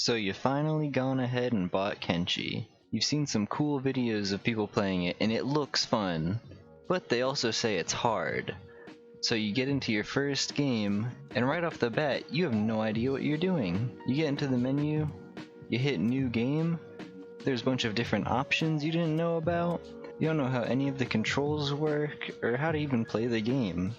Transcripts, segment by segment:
So you finally gone ahead and bought Kenshi. You've seen some cool videos of people playing it and it looks fun, but they also say it's hard. So you get into your first game and right off the bat you have no idea what you're doing. You get into the menu, you hit new game, there's a bunch of different options you didn't know about, you don't know how any of the controls work or how to even play the game.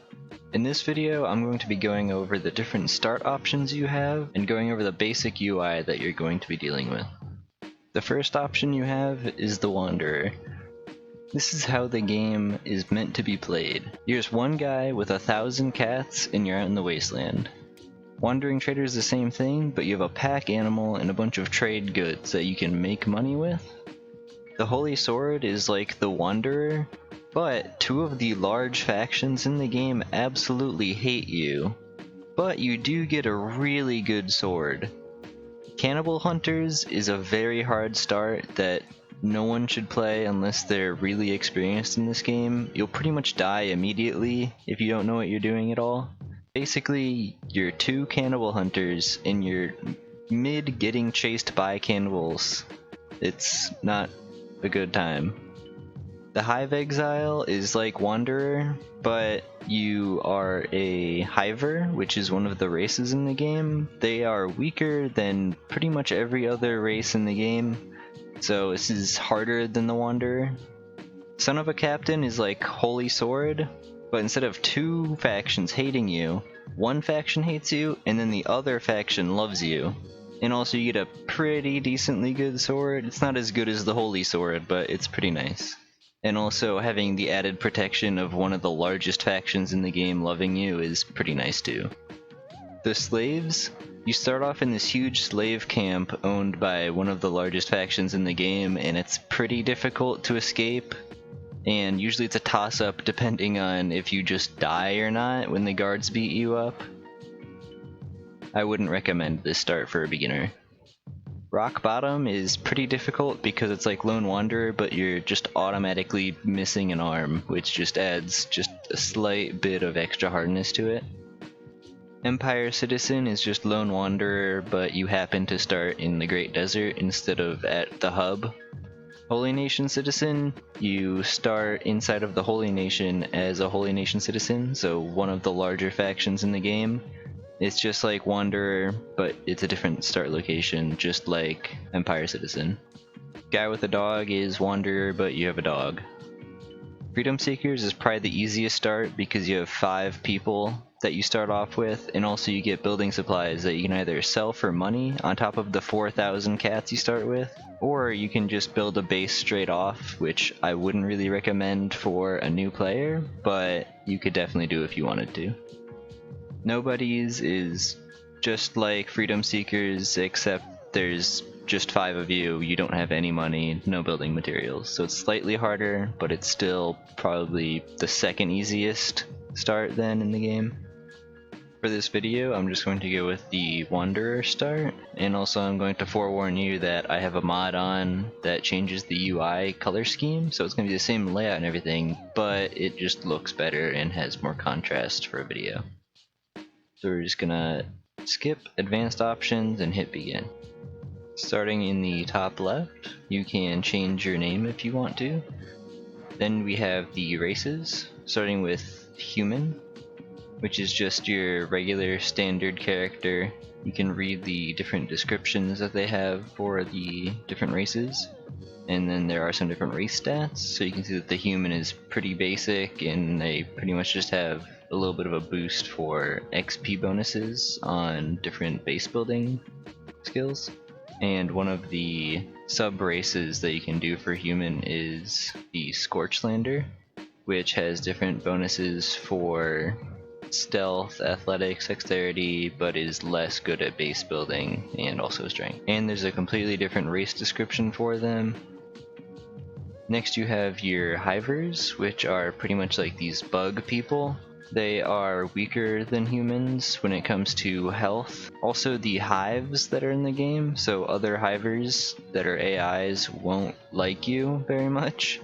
In this video, I'm going to be going over the different start options you have and going over the basic UI that you're going to be dealing with. The first option you have is the Wanderer. This is how the game is meant to be played. You're just one guy with 1,000 cats and you're out in the wasteland. Wandering Trader is the same thing, but you have a pack animal and a bunch of trade goods that you can make money with. The Holy Sword is like the Wanderer, but two of the large factions in the game absolutely hate you. But you do get a really good sword. Cannibal Hunters is a very hard start that no one should play unless they're really experienced in this game. You'll pretty much die immediately if you don't know what you're doing at all. Basically, you're two Cannibal Hunters and you're mid getting chased by cannibals. It's not a good time. The Hive Exile is like Wanderer, but you are a Hiver, which is one of the races in the game. They are weaker than pretty much every other race in the game, so this is harder than the Wanderer. Son of a Captain is like Holy Sword, but instead of two factions hating you, one faction hates you, and then the other faction loves you. And also you get a pretty decently good sword. It's not as good as the Holy Sword, but it's pretty nice. And also having the added protection of one of the largest factions in the game loving you is pretty nice too. The slaves, you start off in this huge slave camp owned by one of the largest factions in the game, and it's pretty difficult to escape. And usually it's a toss-up depending on if you just die or not when the guards beat you up. I wouldn't recommend this start for a beginner. Rock Bottom is pretty difficult because it's like Lone Wanderer, but you're just automatically missing an arm, which just adds just a slight bit of extra hardness to it. Empire Citizen is just Lone Wanderer, but you happen to start in the Great Desert instead of at the hub. Holy Nation Citizen, you start inside of the Holy Nation as a Holy Nation Citizen, so one of the larger factions in the game. It's just like Wanderer, but it's a different start location, just like Empire Citizen. Guy with a dog is Wanderer, but you have a dog. Freedom Seekers is probably the easiest start because you have 5 people that you start off with, and also you get building supplies that you can either sell for money on top of the 4,000 cats you start with, or you can just build a base straight off, which I wouldn't really recommend for a new player, but you could definitely do if you wanted to. Nobodies is just like Freedom Seekers, except there's just 5 of you, you don't have any money, no building materials. So it's slightly harder, but it's still probably the second easiest start then in the game. For this video, I'm just going to go with the Wanderer start, and also I'm going to forewarn you that I have a mod on that changes the UI color scheme, so it's going to be the same layout and everything, but it just looks better and has more contrast for a video. So we're just gonna skip advanced options and hit begin. Starting in the top left, you can change your name if you want to. Then we have the races, starting with human, which is just your regular standard character. You can read the different descriptions that they have for the different races. And then there are some different race stats, so you can see that the human is pretty basic and they pretty much just have a little bit of a boost for XP bonuses on different base building skills. And one of the sub races that you can do for human is the Scorchlander, which has different bonuses for stealth, athletics, dexterity, but is less good at base building and also strength. And there's a completely different race description for them. Next you have your Hivers, which are pretty much like these bug people. They are weaker than humans when it comes to health. Also the hives that are in the game, so other Hivers that are AIs won't like you very much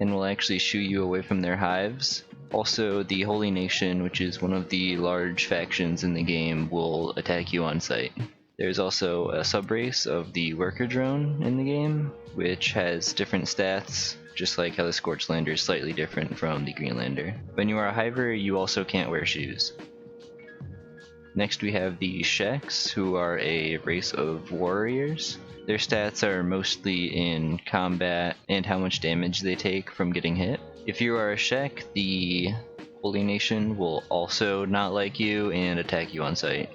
and will actually shoo you away from their hives. Also the Holy Nation, which is one of the large factions in the game, will attack you on sight. There's also a subrace of the Worker Drone in the game, which has different stats, just like how the Scorchlander is slightly different from the Greenlander. When you are a Hiver, you also can't wear shoes. Next we have the Sheks, who are a race of warriors. Their stats are mostly in combat and how much damage they take from getting hit. If you are a Shek, the Holy Nation will also not like you and attack you on sight.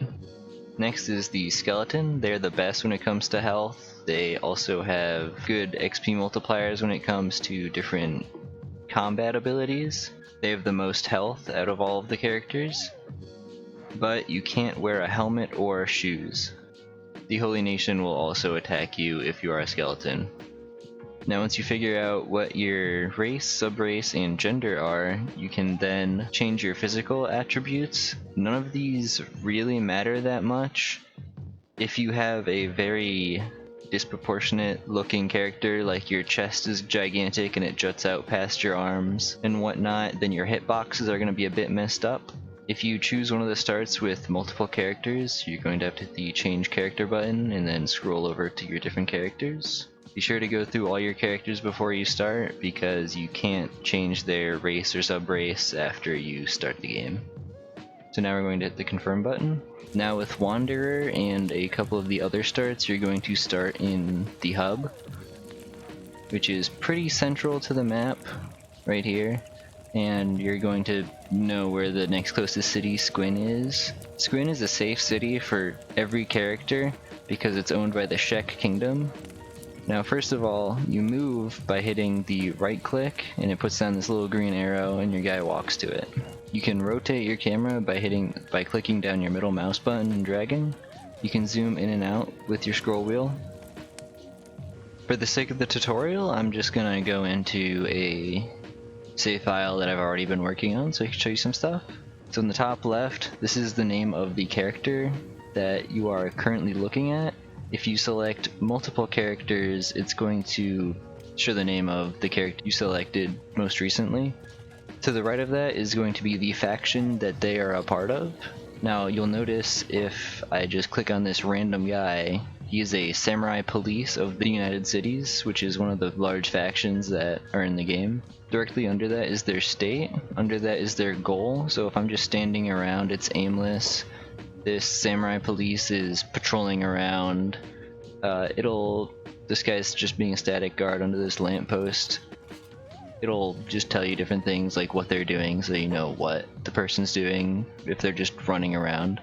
Next is the Skeleton. They're the best when it comes to health. They also have good XP multipliers when it comes to different combat abilities. They have the most health out of all of the characters, but you can't wear a helmet or shoes. The Holy Nation will also attack you if you are a skeleton. Now once you figure out what your race, subrace, and gender are, you can then change your physical attributes. None of these really matter that much. If you have a very disproportionate looking character, like your chest is gigantic and it juts out past your arms and whatnot, then your hitboxes are going to be a bit messed up. If you choose one of the starts with multiple characters, you're going to have to hit the change character button and then scroll over to your different characters. Be sure to go through all your characters before you start, because you can't change their race or subrace after you start the game. So now we're going to hit the confirm button. Now with Wanderer and a couple of the other starts, you're going to start in the hub, which is pretty central to the map right here. And you're going to know where the next closest city, Squin, is. Squin is a safe city for every character because it's owned by the Shek Kingdom. Now first of all, you move by hitting the right click and it puts down this little green arrow and your guy walks to it. You can rotate your camera by clicking down your middle mouse button and dragging. You can zoom in and out with your scroll wheel. For the sake of the tutorial, I'm just gonna go into a save file that I've already been working on so I can show you some stuff. So in the top left, this is the name of the character that you are currently looking at. If you select multiple characters, it's going to show the name of the character you selected most recently. To the right of that is going to be the faction that they are a part of. Now you'll notice if I just click on this random guy, he is a samurai police of the United Cities, which is one of the large factions that are in the game. Directly under that is their state, under that is their goal, so if I'm just standing around, it's aimless. This samurai police is patrolling around. This guy's just being a static guard under this lamppost. It'll just tell you different things like what they're doing so you know what the person's doing if they're just running around.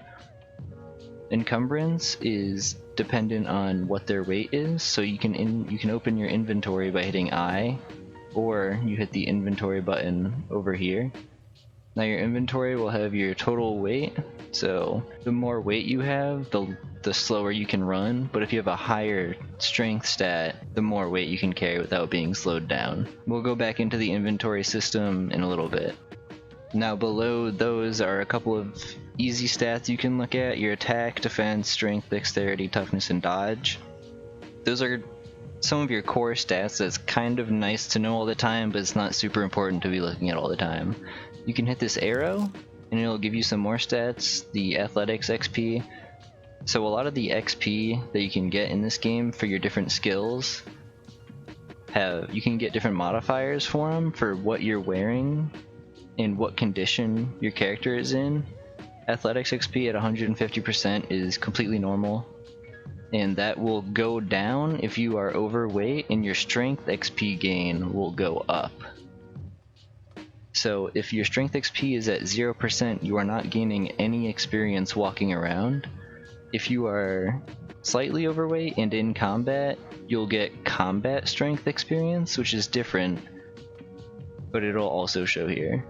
Encumbrance is dependent on what their weight is, so you can open your inventory by hitting I, or you hit the inventory button over here. Now your inventory will have your total weight, so the more weight you have, the slower you can run, but if you have a higher strength stat, the more weight you can carry without being slowed down. We'll go back into the inventory system in a little bit. Now below those are a couple of easy stats you can look at: your attack, defense, strength, dexterity, toughness, and dodge. Those are some of your core stats that's kind of nice to know all the time, but it's not super important to be looking at all the time. You can hit this arrow and it'll give you some more stats, the athletics XP. So a lot of the XP that you can get in this game for your different skills, you can get different modifiers for them for what you're wearing and what condition your character is in. Athletics XP at 150% is completely normal, and that will go down if you are overweight, and your strength XP gain will go up. So if your strength XP is at 0%, you are not gaining any experience walking around. If you are slightly overweight and in combat, you'll get combat strength experience, which is different, but it'll also show here.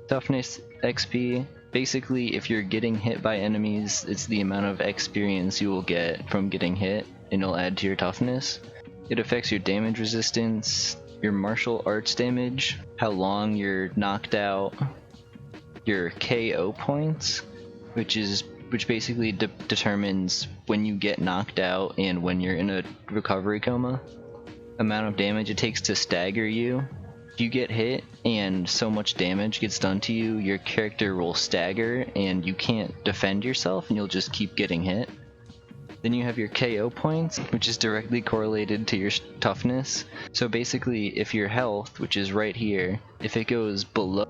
Toughness XP, basically if you're getting hit by enemies, it's the amount of experience you will get from getting hit, and it'll add to your toughness. It affects your damage resistance, your martial arts damage, how long you're knocked out, your KO points, which basically determines when you get knocked out and when you're in a recovery coma, amount of damage it takes to stagger you, If you get hit and so much damage gets done to you, your character will stagger and you can't defend yourself and you'll just keep getting hit. Then you have your KO points, which is directly correlated to your toughness. So basically, if your health, which is right here, if it goes below,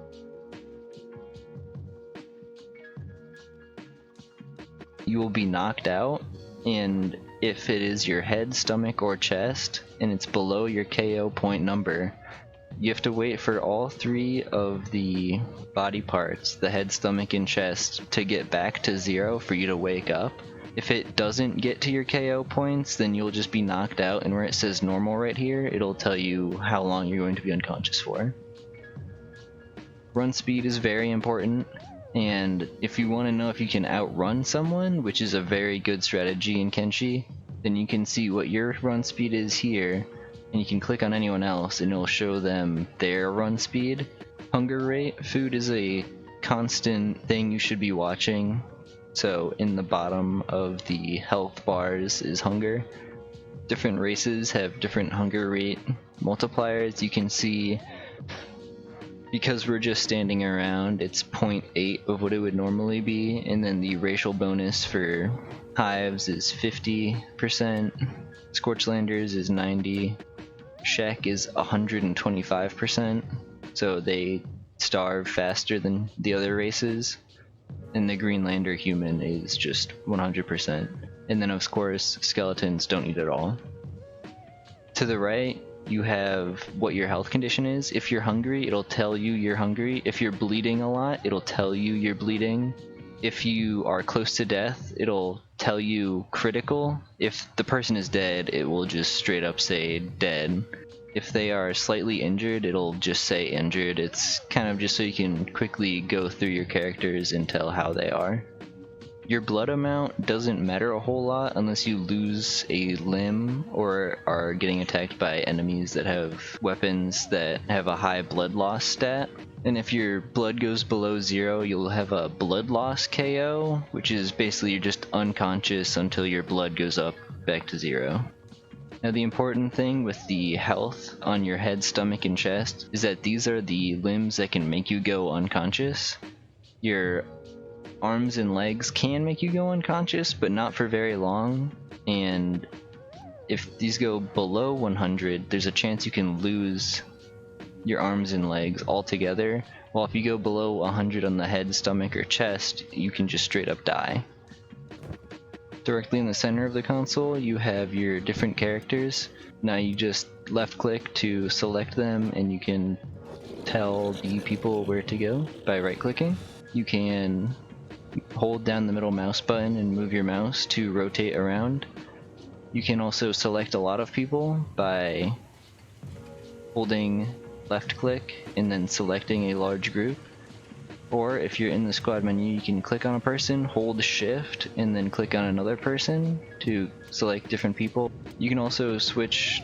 you will be knocked out. And if it is your head, stomach, or chest, and it's below your KO point number, you have to wait for all 3 of the body parts, the head, stomach, and chest, to get back to 0 for you to wake up. If it doesn't get to your KO points, then you'll just be knocked out, and where it says normal right here, it'll tell you how long you're going to be unconscious for. Run speed is very important, and if you want to know if you can outrun someone, which is a very good strategy in Kenshi, then you can see what your run speed is here, and you can click on anyone else and it'll show them their run speed. Hunger rate, food is a constant thing you should be watching. So in the bottom of the health bars is hunger. Different races have different hunger rate multipliers. You can see, because we're just standing around, it's 0.8 of what it would normally be, and then the racial bonus for hives is 50%, Scorchlanders is 90%, Shek is 125%, so they starve faster than the other races, and the Greenlander human is just 100%. And then of course, skeletons don't eat at all. To the right, you have what your health condition is. If you're hungry, it'll tell you you're hungry. If you're bleeding a lot, it'll tell you you're bleeding. If you are close to death, it'll tell you critical. If the person is dead, it will just straight up say dead. If they are slightly injured, it'll just say injured. It's kind of just so you can quickly go through your characters and tell how they are. Your blood amount doesn't matter a whole lot unless you lose a limb or are getting attacked by enemies that have weapons that have a high blood loss stat. And if your blood goes below 0, you'll have a blood loss KO, which is basically you're just unconscious until your blood goes up back to 0. Now the important thing with the health on your head, stomach, and chest is that these are the limbs that can make you go unconscious. Your arms and legs can make you go unconscious, but not for very long, and if these go below 100, there's a chance you can lose your arms and legs altogether, while if you go below 100 on the head, stomach, or chest, you can just straight up die. Directly in the center of the console, you have your different characters. Now you just left click to select them, and you can tell the people where to go by right clicking. You can hold down the middle mouse button and move your mouse to rotate around. You can also select a lot of people by holding left click and then selecting a large group. Or if you're in the squad menu, you can click on a person, hold shift, and then click on another person to select different people. You can also switch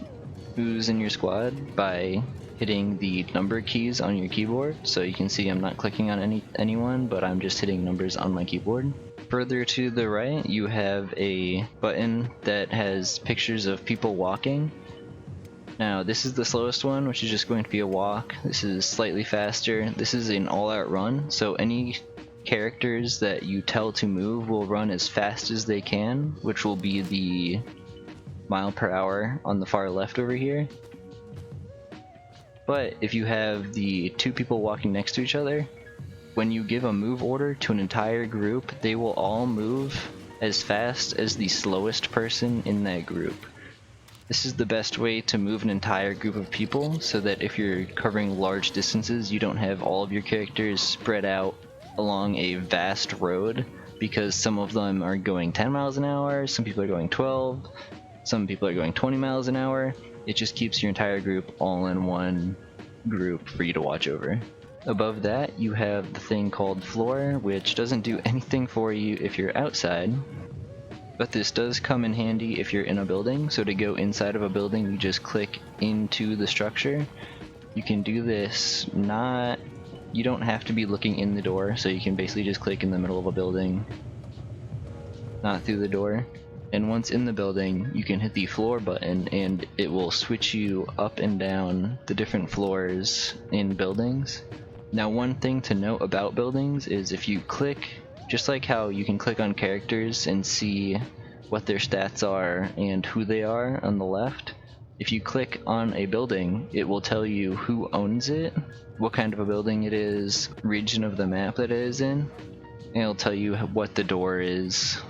who's in your squad by hitting the number keys on your keyboard, so you can see I'm not clicking on anyone, but I'm just hitting numbers on my keyboard. Further to the right, you have a button that has pictures of people walking. Now this is the slowest one, which is just going to be a walk. This is slightly faster. This is an all-out run, so any characters that you tell to move will run as fast as they can, which will be the mile per hour on the far left over here. But if you have the 2 people walking next to each other, when you give a move order to an entire group, they will all move as fast as the slowest person in that group. This is the best way to move an entire group of people, so that if you're covering large distances, you don't have all of your characters spread out along a vast road, because some of them are going 10 miles an hour, some people are going 12, some people are going 20 miles an hour. It just keeps your entire group all in one group for you to watch over. Above that, you have the thing called floor, which doesn't do anything for you if you're outside, but this does come in handy if you're in a building. So to go inside of a building, you just click into the structure. You can do this you don't have to be looking in the door, so you can basically just click in the middle of a building, not through the door. And once in the building, you can hit the floor button and it will switch you up and down the different floors in buildings. Now, one thing to note about buildings is if you click, just like how you can click on characters and see what their stats are and who they are on the left, if you click on a building, it will tell you who owns it, what kind of a building it is, region of the map that it is in, and it'll tell you what the door is,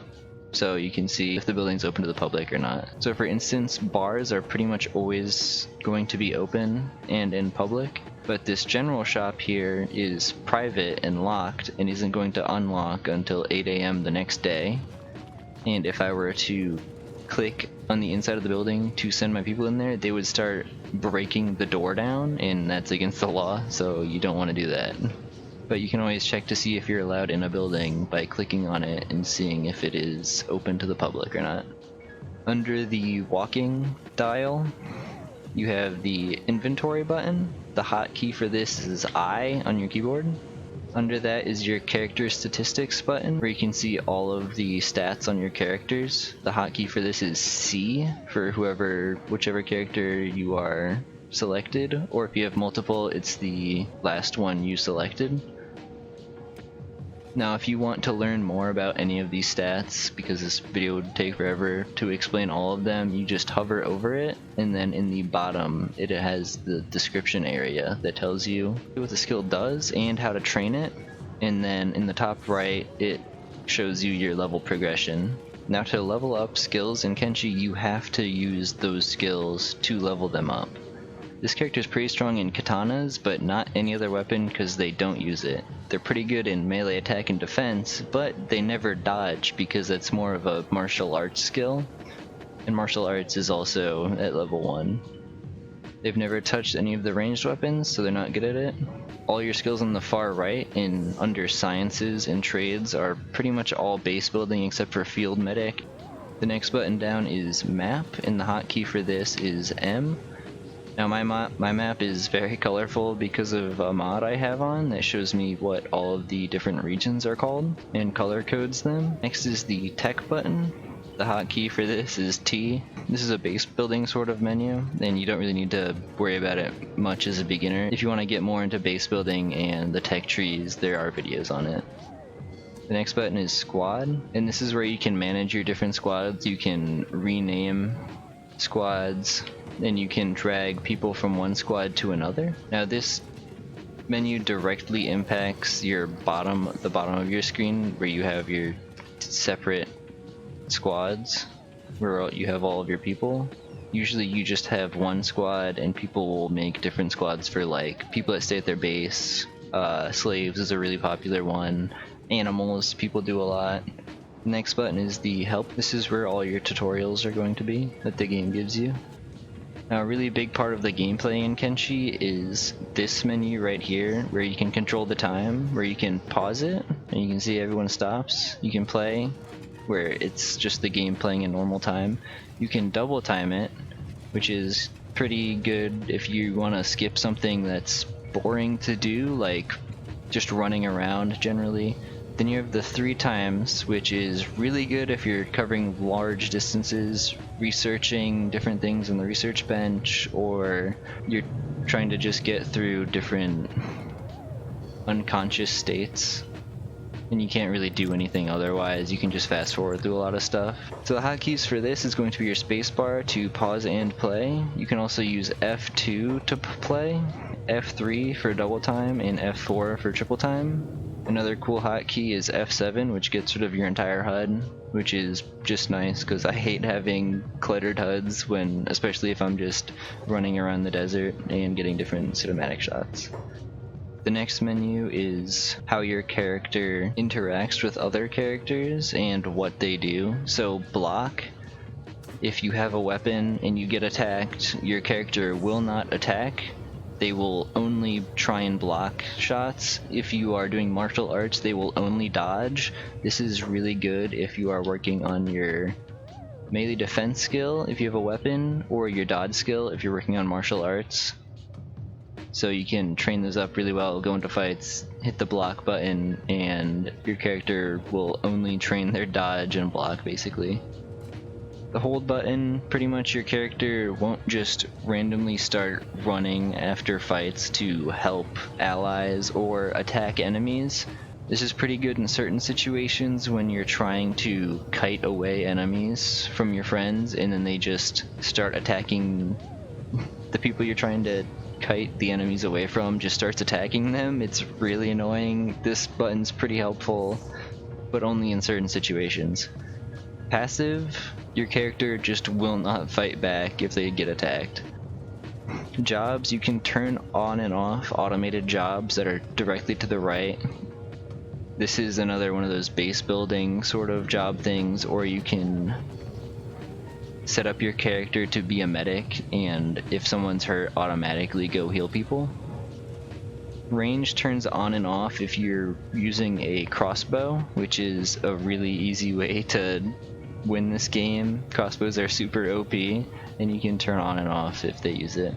so you can see if the building's open to the public or not. So for instance, bars are pretty much always going to be open and in public, but this general shop here is private and locked and isn't going to unlock until 8 AM the next day. And if I were to click on the inside of the building to send my people in there, they would start breaking the door down, and that's against the law, so you don't want to do that. But you can always check to see if you're allowed in a building by clicking on it and seeing if it is open to the public or not. Under the walking dial, you have the inventory button. The hotkey for this is I on your keyboard. Under that is your character statistics button, where you can see all of the stats on your characters. The hotkey for this is C for whichever character you are selected, or if you have multiple, it's the last one you selected. Now, if you want to learn more about any of these stats, because this video would take forever to explain all of them, you just hover over it, and then in the bottom it has the description area that tells you what the skill does and how to train it, and then in the top right it shows you your level progression. Now, to level up skills in Kenshi, you have to use those skills to level them up. This character is pretty strong in katanas, but not any other weapon because they don't use it. They're pretty good in melee attack and defense, but they never dodge because that's more of a martial arts skill, and martial arts is also at level 1. They've never touched any of the ranged weapons, so they're not good at it. All your skills on the far right and under sciences and trades are pretty much all base building except for field medic. The next button down is map, and the hotkey for this is M. Now my map is very colorful because of a mod I have on that shows me what all of the different regions are called and color codes them. Next is the tech button. The hotkey for this is T. This is a base building sort of menu, and you don't really need to worry about it much as a beginner. If you want to get more into base building and the tech trees, there are videos on it. The next button is squad, and this is where you can manage your different squads. You can rename squads, and you can drag people from one squad to another. Now, this menu directly impacts the bottom of your screen, where you have your separate squads, where you have all of your people. Usually you just have one squad, and people will make different squads for like people that stay at their base. Slaves is a really popular one. Animals, people do a lot. The next button is the help. This is where all your tutorials are going to be that the game gives you. Now, a really big part of the gameplay in Kenshi is this menu right here, where you can control the time, where you can pause it, and you can see everyone stops. You can play, where it's just the game playing in normal time. You can double time it, which is pretty good if you want to skip something that's boring to do, like just running around generally. Then you have the 3 times, which is really good if you're covering large distances, researching different things on the research bench, or you're trying to just get through different unconscious states and you can't really do anything otherwise. You can just fast forward through a lot of stuff. So the hotkeys for this is going to be your spacebar to pause and play. You can also use F2 to play, F3 for double time, and F4 for triple time. Another cool hotkey is F7, which gets rid of your entire HUD, which is just nice because I hate having cluttered HUDs especially if I'm just running around the desert and getting different cinematic shots. The next menu is how your character interacts with other characters and what they do. So block. If you have a weapon and you get attacked, your character will not attack. They will only try and block shots. If you are doing martial arts, they will only dodge. This is really good if you are working on your melee defense skill if you have a weapon, or your dodge skill if you're working on martial arts. So you can train those up really well, go into fights, hit the block button, and your character will only train their dodge and block basically. The hold button, pretty much your character won't just randomly start running after fights to help allies or attack enemies. This is pretty good in certain situations when you're trying to kite away enemies from your friends and then they just start attacking the people you're trying to kite the enemies away from, just starts attacking them. It's really annoying. This button's pretty helpful, but only in certain situations. Passive, your character just will not fight back if they get attacked. Jobs, you can turn on and off automated jobs that are directly to the right. This is another one of those base building sort of job things, or you can set up your character to be a medic and if someone's hurt, automatically go heal people. Range turns on and off if you're using a crossbow, which is a really easy way to win this game. Crossbows are super OP and you can turn on and off if they use it.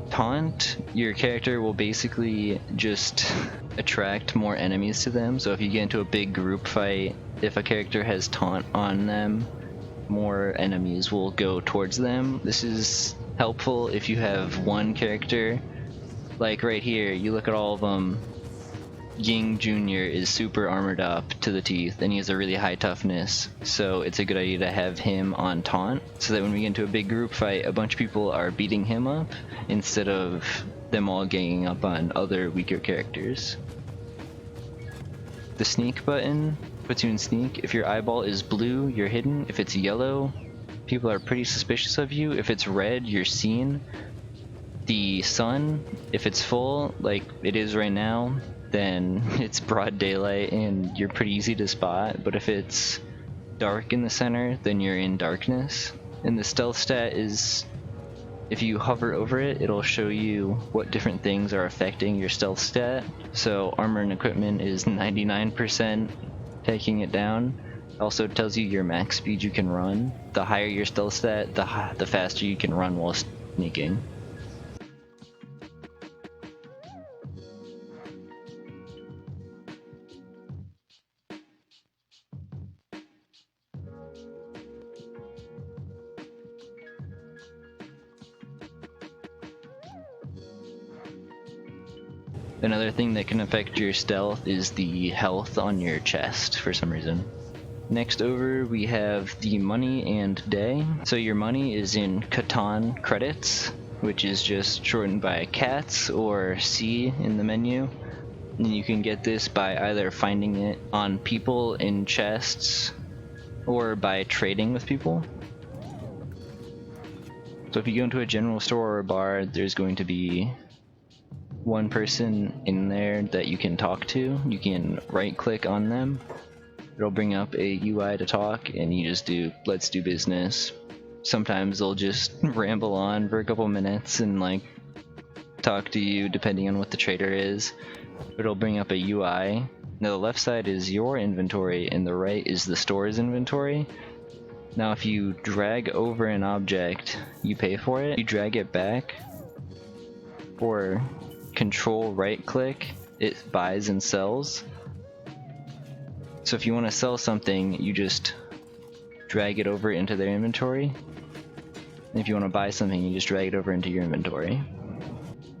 Taunt, your character will basically just attract more enemies to them, so if you get into a big group fight, if a character has taunt on them, more enemies will go towards them. This is helpful if you have one character, like right here, you look at all of them. Ying Jr. is super armored up to the teeth and he has a really high toughness, so it's a good idea to have him on taunt so that when we get into a big group fight, a bunch of people are beating him up instead of them all ganging up on other weaker characters. The sneak button puts you in sneak. If your eyeball is blue, you're hidden. If it's yellow, people are pretty suspicious of you. If it's red, you're seen. The sun, if it's full, like it is right now, then it's broad daylight and you're pretty easy to spot, but if it's dark in the center, then you're in darkness. And the stealth stat is, if you hover over it, it'll show you what different things are affecting your stealth stat. So armor and equipment is 99%, taking it down. Also tells you your max speed you can run. The higher your stealth stat, the faster you can run while sneaking. Another thing that can affect your stealth is the health on your chest for some reason. Next over we have the money and day. So your money is in Catan credits, which is just shortened by CATS or C in the menu. And you can get this by either finding it on people in chests or by trading with people. So if you go into a general store or a bar, there's going to be one person in there that you can talk to. You can right click on them, it'll bring up a UI to talk, and you just do let's do business. Sometimes they'll just ramble on for a couple minutes and like talk to you depending on what the trader is. It'll bring up a UI. Now the left side is your inventory and the right is the store's inventory. Now if you drag over an object, you pay for it. You drag it back or control right click, it buys and sells. So if you want to sell something, you just drag it over into their inventory. And if you want to buy something, you just drag it over into your inventory.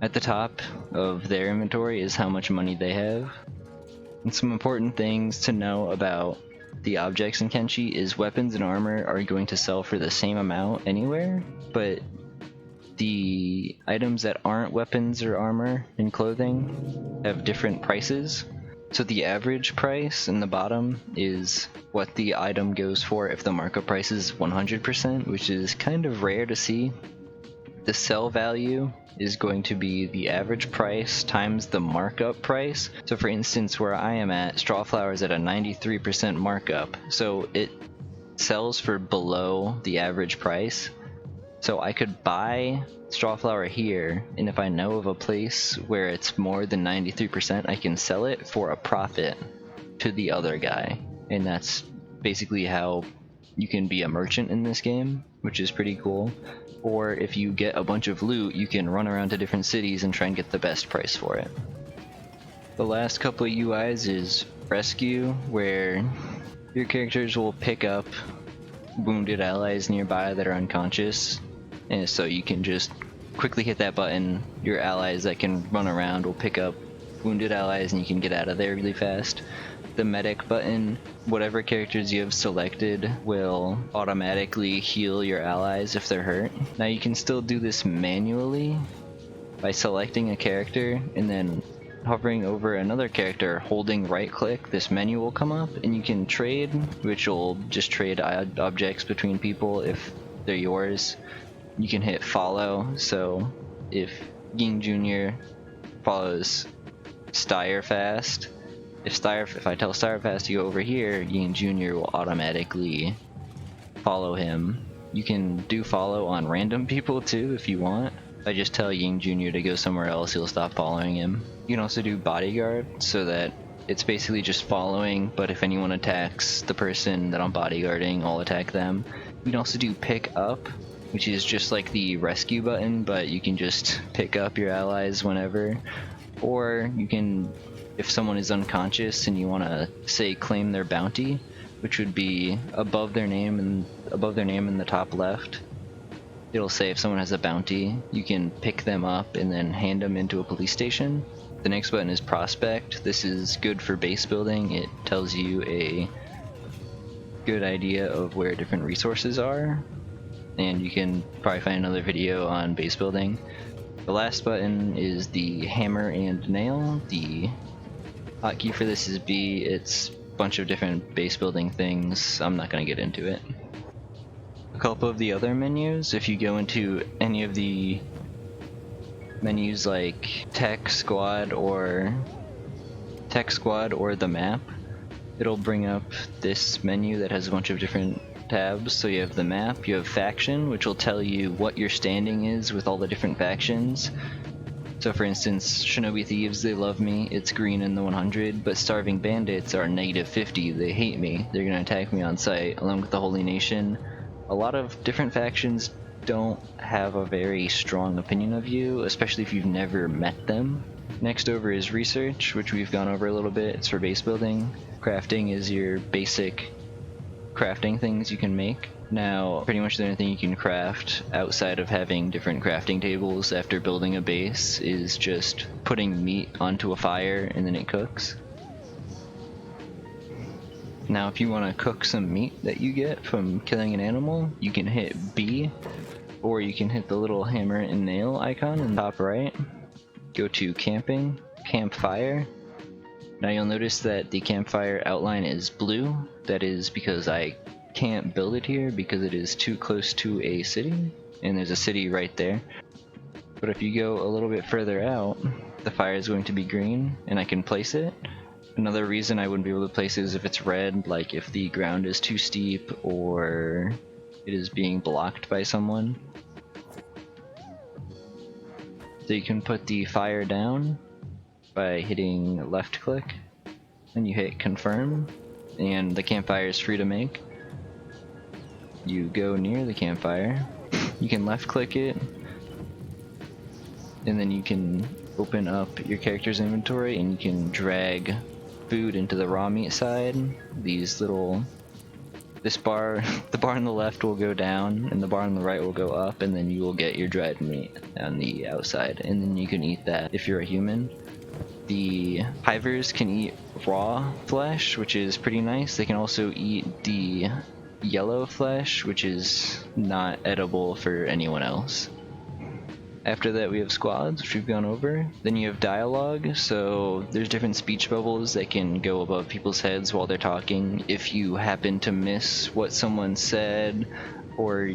At the top of their inventory is how much money they have. And some important things to know about the objects in Kenshi is weapons and armor are going to sell for the same amount anywhere, but the items that aren't weapons or armor and clothing have different prices. So the average price in the bottom is what the item goes for if the markup price is 100%, which is kind of rare to see. The sell value is going to be the average price times the markup price. So for instance, where I am at, Strawflower is at a 93% markup, so it sells for below the average price. So I could buy Strawflower here, and if I know of a place where it's more than 93%, I can sell it for a profit to the other guy. And that's basically how you can be a merchant in this game, which is pretty cool. Or if you get a bunch of loot, you can run around to different cities and try and get the best price for it. The last couple of UIs is Rescue, where your characters will pick up wounded allies nearby that are unconscious, and so you can just quickly hit that button. Your allies that can run around will pick up wounded allies and you can get out of there really fast. The medic button, whatever characters you have selected will automatically heal your allies if they're hurt. Now you can still do this manually by selecting a character and then hovering over another character, holding right click, this menu will come up and you can trade, which will just trade objects between people if they're yours. You can hit follow, so if Ying Jr. follows Styrefast, if I tell Styrefast to go over here, Ying Jr. will automatically follow him. You can do follow on random people too if you want. If I just tell Ying Jr. to go somewhere else, he'll stop following him. You can also do bodyguard, so that it's basically just following, but if anyone attacks the person that I'm bodyguarding, I'll attack them. You can also do pick up, which is just like the rescue button, but you can just pick up your allies whenever. Or you can, if someone is unconscious and you want to say claim their bounty, which would be above their name and in the top left, it'll say if someone has a bounty, you can pick them up and then hand them into a police station. The next button is prospect. This is good for base building. It tells you a good idea of where different resources are, and you can probably find another video on base building. The last button is the hammer and nail. The hotkey for this is B. It's a bunch of different base building things. I'm not going to get into it. A couple of the other menus, if you go into any of the menus like tech squad or the map, it'll bring up this menu that has a bunch of different tabs. So you have the map, you have faction, which will tell you what your standing is with all the different factions. So for instance, Shinobi Thieves, they love me, it's green in the 100, but Starving Bandits are -50, they hate me, they're gonna attack me on sight, along with the Holy Nation. A lot of different factions don't have a very strong opinion of you, especially if you've never met them. Next over is research, which we've gone over a little bit. It's for base building. Crafting is your basic crafting things you can make. Now, pretty much the only thing you can craft outside of having different crafting tables after building a base is just putting meat onto a fire and then it cooks. Now, if you want to cook some meat that you get from killing an animal, you can hit B, or you can hit the little hammer and nail icon in the top right. Go to camping, campfire. Now you'll notice that the campfire outline is blue. That is because I can't build it here because it is too close to a city, and there's a city right there. But if you go a little bit further out, the fire is going to be green, and I can place it. Another reason I wouldn't be able to place it is if it's red, like if the ground is too steep or it is being blocked by someone. So you can put the fire down by hitting left click, and you hit confirm, and the campfire is free to make. You go near the campfire, you can left click it, and then you can open up your character's inventory and you can drag food into the raw meat side. This bar, the bar on the left will go down and the bar on the right will go up, and then you will get your dried meat on the outside, and then you can eat that if you're a human. The Hivers can eat raw flesh, which is pretty nice. They can also eat the yellow flesh, which is not edible for anyone else. After that we have squads, which we've gone over. Then you have dialogue, so there's different speech bubbles that can go above people's heads while they're talking. If you happen to miss what someone said, or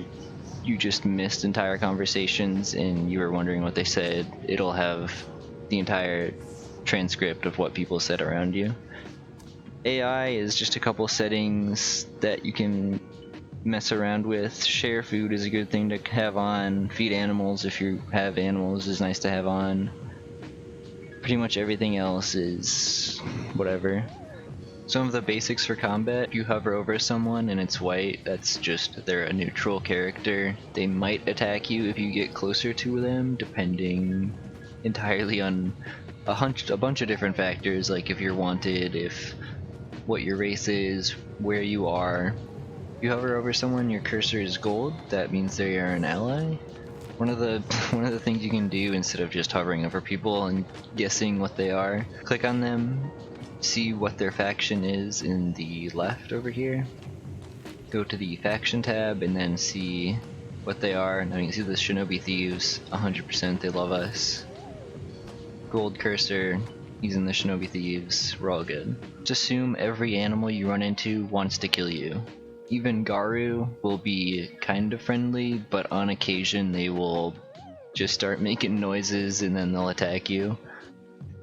you just missed entire conversations and you were wondering what they said, it'll have the entire transcript of what people said around you. AI is just a couple settings that you can mess around with. Share food is a good thing to have on. Feed animals, if you have animals, is nice to have on. Pretty much everything else is whatever. Some of the basics for combat, if you hover over someone and it's white, that's just they're a neutral character. They might attack you if you get closer to them, depending entirely on a bunch of different factors, like if you're wanted, if what your race is, where you are. If you hover over someone, your cursor is gold. That means they are an ally. One of the things you can do instead of just hovering over people and guessing what they are, click on them, see what their faction is in the left over here. Go to the faction tab and then see what they are. Now you can see the Shinobi Thieves, 100% they love us. Gold cursor, using the Shinobi Thieves, we're all good. Just assume every animal you run into wants to kill you. Even Garu will be kind of friendly, but on occasion they will just start making noises and then they'll attack you.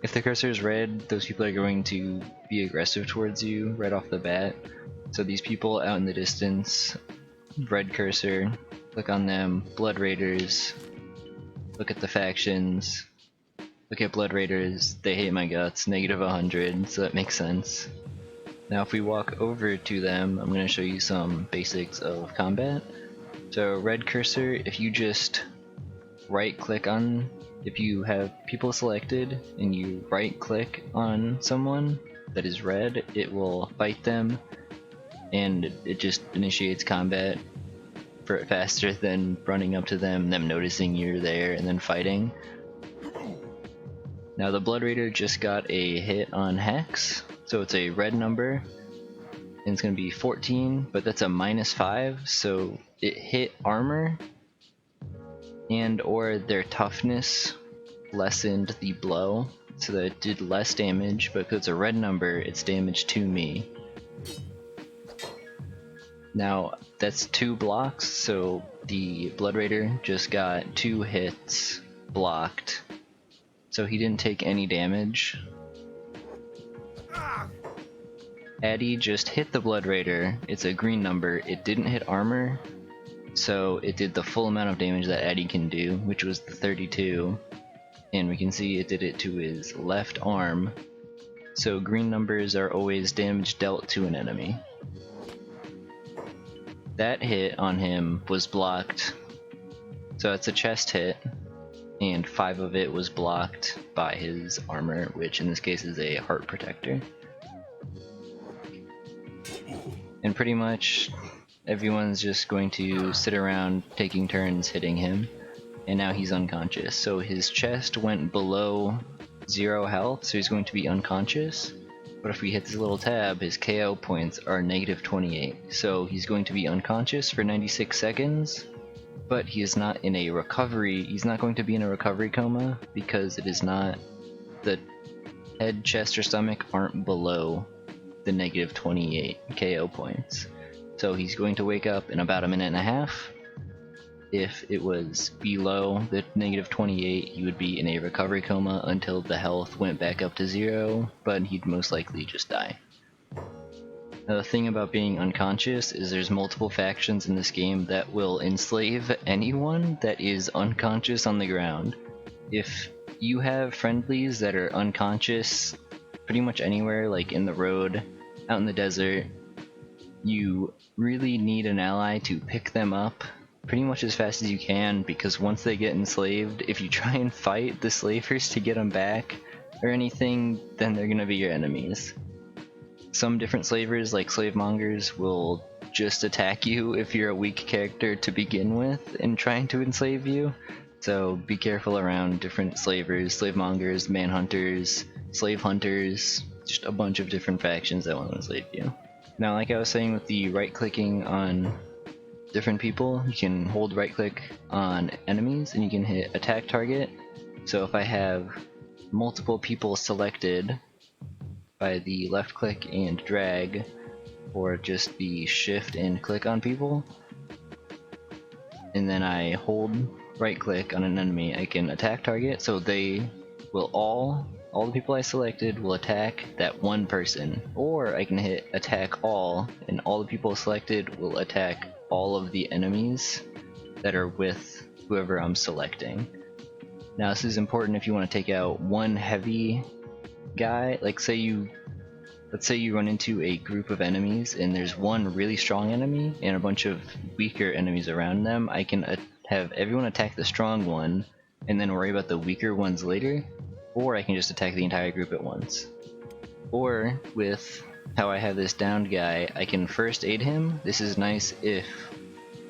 If the cursor is red, those people are going to be aggressive towards you right off the bat. So these people out in the distance, red cursor, click on them, Blood Raiders, look at the factions, look at Blood Raiders, they hate my guts, negative 100, so that makes sense. Now if we walk over to them, I'm going to show you some basics of combat. So red cursor, if you just right click on, if you have people selected and you right click on someone that is red, it will fight them and it just initiates combat for faster than running up to them noticing you're there and then fighting. Now the Blood Raider just got a hit on Hex, so it's a red number, and it's going to be 14, but that's a -5, so it hit armor, and or their toughness lessened the blow, so that it did less damage, but because it's a red number, it's damage to me. Now that's 2 blocks, so the Blood Raider just got 2 hits blocked, so he didn't take any damage. Addy just hit the Blood Raider, it's a green number, it didn't hit armor, so it did the full amount of damage that Addy can do, which was the 32, and we can see it did it to his left arm, so green numbers are always damage dealt to an enemy. That hit on him was blocked, so it's a chest hit, and 5 of it was blocked by his armor, which in this case is a heart protector. And pretty much everyone's just going to sit around taking turns hitting him, and now he's unconscious. So his chest went below 0 health, so he's going to be unconscious. But if we hit this little tab, his KO points are -28. So he's going to be unconscious for 96 seconds, but he is not in a recovery. He's not going to be in a recovery coma because it is not, the head, chest, or stomach aren't below the -28 KO points. So he's going to wake up in about a minute and a half. If it was below the -28, he would be in a recovery coma until the health went back up to 0, but he'd most likely just die. Now the thing about being unconscious is there's multiple factions in this game that will enslave anyone that is unconscious on the ground. If you have friendlies that are unconscious pretty much anywhere, like in the road, out in the desert, you really need an ally to pick them up pretty much as fast as you can, because once they get enslaved, if you try and fight the slavers to get them back or anything, then they're gonna be your enemies. Some different slavers, like slave mongers, will just attack you if you're a weak character to begin with and trying to enslave you, so be careful around different slavers, slave mongers, manhunters, slave hunters, just a bunch of different factions that want to enslave you. Now, like I was saying with the right clicking on different people, you can hold right click on enemies and you can hit attack target. So if I have multiple people selected by the left click and drag, or just the shift and click on people, and then I hold right click on an enemy, I can attack target, so they will all the people I selected will attack that one person, or I can hit attack all and all the people selected will attack all of the enemies that are with whoever I'm selecting. Now this is important if you want to take out one heavy guy, like let's say you run into a group of enemies and there's one really strong enemy and a bunch of weaker enemies around them. I can have everyone attack the strong one and then worry about the weaker ones later, or I can just attack the entire group at once. Or with how I have this downed guy, I can first aid him. This is nice if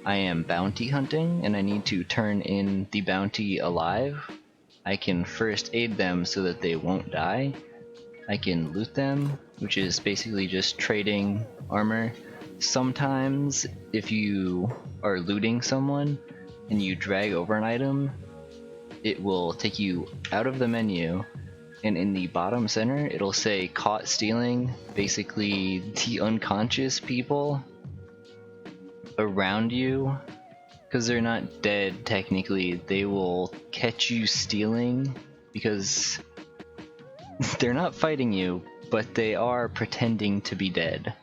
I am bounty hunting and I need to turn in the bounty alive. I can first aid them so that they won't die. I can loot them, which is basically just trading armor. Sometimes if you are looting someone and you drag over an item, it will take you out of the menu, and in the bottom center it'll say caught stealing. Basically the unconscious people around you, because they're not dead technically, they will catch you stealing because they're not fighting you, but they are pretending to be dead.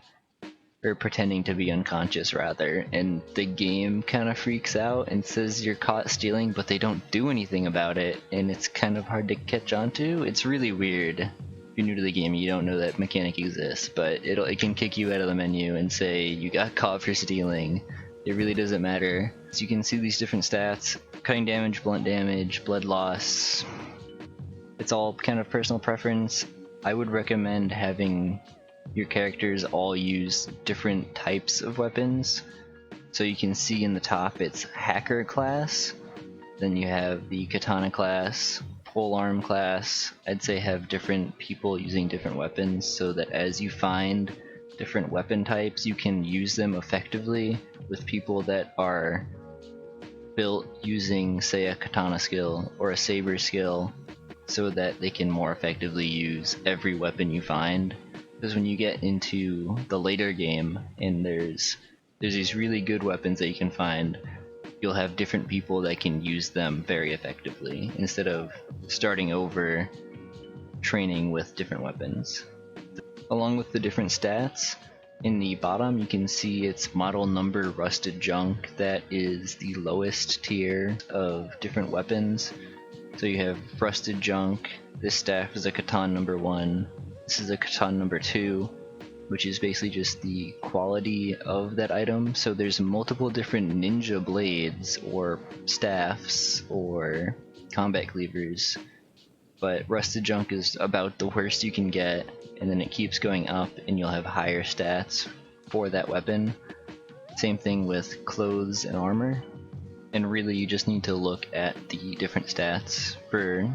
Or pretending to be unconscious rather, and the game kind of freaks out and says you're caught stealing, but they don't do anything about it, and it's kind of hard to catch on to. It's really weird. If you're new to the game, you don't know that mechanic exists, but it can kick you out of the menu and say you got caught for stealing. It really doesn't matter. So you can see these different stats: cutting damage, blunt damage, blood loss. It's all kind of personal preference. I would recommend having your characters all use different types of weapons. So you can see in the top it's hacker class, then you have the katana class, polearm class. I'd say have different people using different weapons so that as you find different weapon types you can use them effectively with people that are built using, say, a katana skill or a saber skill, so that they can more effectively use every weapon you find. Because when you get into the later game and there's these really good weapons that you can find, you'll have different people that can use them very effectively instead of starting over training with different weapons. Along with the different stats, in the bottom you can see it's model number rusted junk. That is the lowest tier of different weapons. So you have rusted junk. This staff is a Catan number 1. This is a Catan number 2, which is basically just the quality of that item. So there's multiple different ninja blades or staffs or combat cleavers, but rusted junk is about the worst you can get, and then it keeps going up and you'll have higher stats for that weapon. Same thing with clothes and armor, and really you just need to look at the different stats for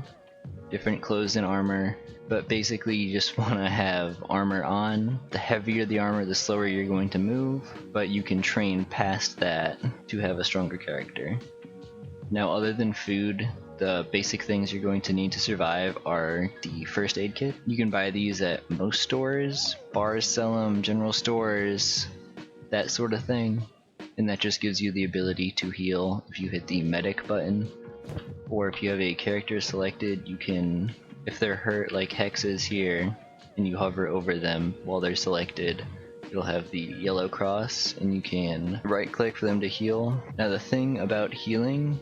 different clothes and armor. But basically you just want to have armor on. The heavier the armor, the slower you're going to move, but you can train past that to have a stronger character. Now, other than food, the basic things you're going to need to survive are the first aid kit. You can buy these at most stores. Bars sell them, general stores, that sort of thing. And that just gives you the ability to heal if you hit the medic button. Or if you have a character selected, you can, if they're hurt like Hex is here, and you hover over them while they're selected, it'll have the yellow cross and you can right click for them to heal. Now the thing about healing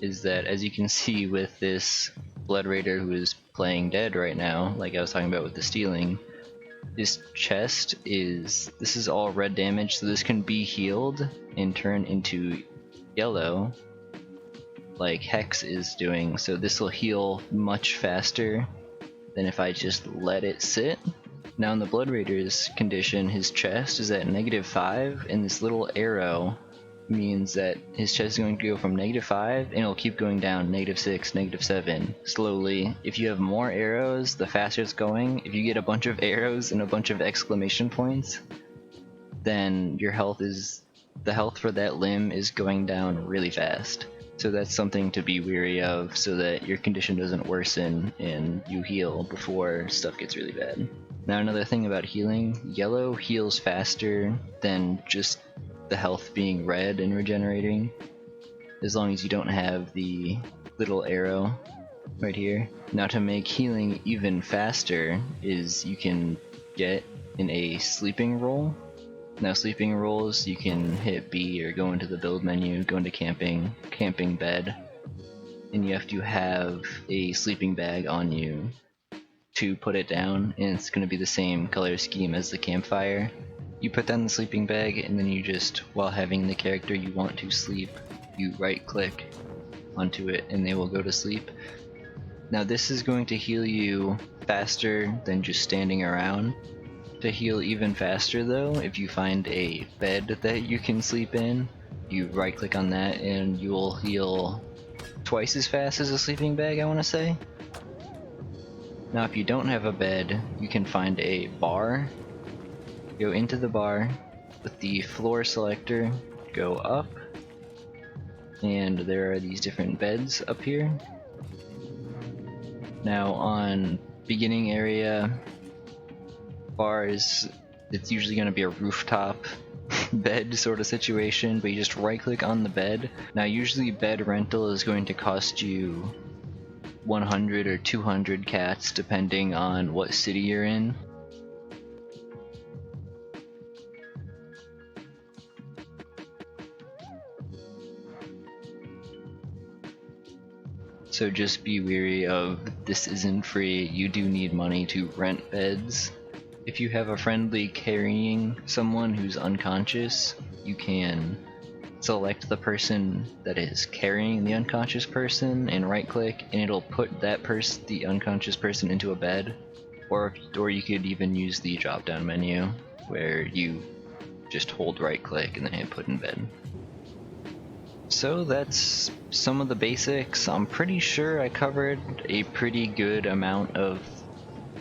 is that, as you can see with this Blood Raider who is playing dead right now, like I was talking about with the stealing, this chest this is all red damage, so this can be healed and turn into yellow like Hex is doing, so this will heal much faster than if I just let it sit. Now in the Blood Raider's condition, his chest is at -5, and this little arrow means that his chest is going to go from -5 and it'll keep going down, -6, -7, slowly. If you have more arrows, the faster it's going. If you get a bunch of arrows and a bunch of exclamation points, then the health for that limb is going down really fast. So that's something to be wary of so that your condition doesn't worsen and you heal before stuff gets really bad. Now another thing about healing, yellow heals faster than just the health being red and regenerating, as long as you don't have the little arrow right here. Now to make healing even faster is you can get in a sleeping roll. Now sleeping rolls, you can hit B or go into the build menu, go into camping bed, and you have to have a sleeping bag on you to put it down, and it's going to be the same color scheme as the campfire. You put down the sleeping bag, and then you just, while having the character you want to sleep, you right click onto it and they will go to sleep. Now this is going to heal you faster than just standing around. To heal even faster though, if you find a bed that you can sleep in, you right click on that and you will heal twice as fast as a sleeping bag, I want to say. Now if you don't have a bed, you can find a bar, go into the bar with the floor selector, go up, and there are these different beds up here. Now on beginning area bars, it's usually going to be a rooftop bed sort of situation, but you just right click on the bed. Now usually bed rental is going to cost you 100 or 200 cats depending on what city you're in. So just be wary of this isn't free, you do need money to rent beds. If you have a friendly carrying someone who's unconscious, you can select the person that is carrying the unconscious person and right click and it'll put that the unconscious person into a bed. Or you could even use the drop down menu where you just hold right click and then hit put in bed. So that's some of the basics. I'm pretty sure I covered a pretty good amount of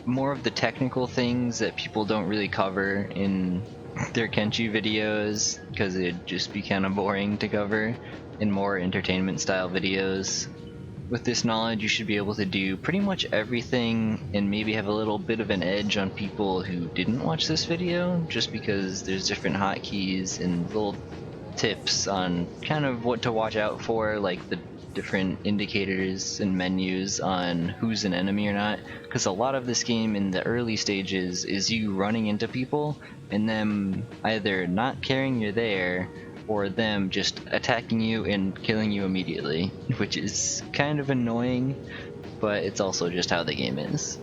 more of the technical things that people don't really cover in their Kenshi videos because it'd just be kind of boring to cover in more entertainment style videos. With this knowledge you should be able to do pretty much everything and maybe have a little bit of an edge on people who didn't watch this video, just because there's different hotkeys and little tips on kind of what to watch out for, like the different indicators and menus on who's an enemy or not, because a lot of this game in the early stages is you running into people and them either not caring you're there or them just attacking you and killing you immediately, which is kind of annoying, but it's also just how the game is.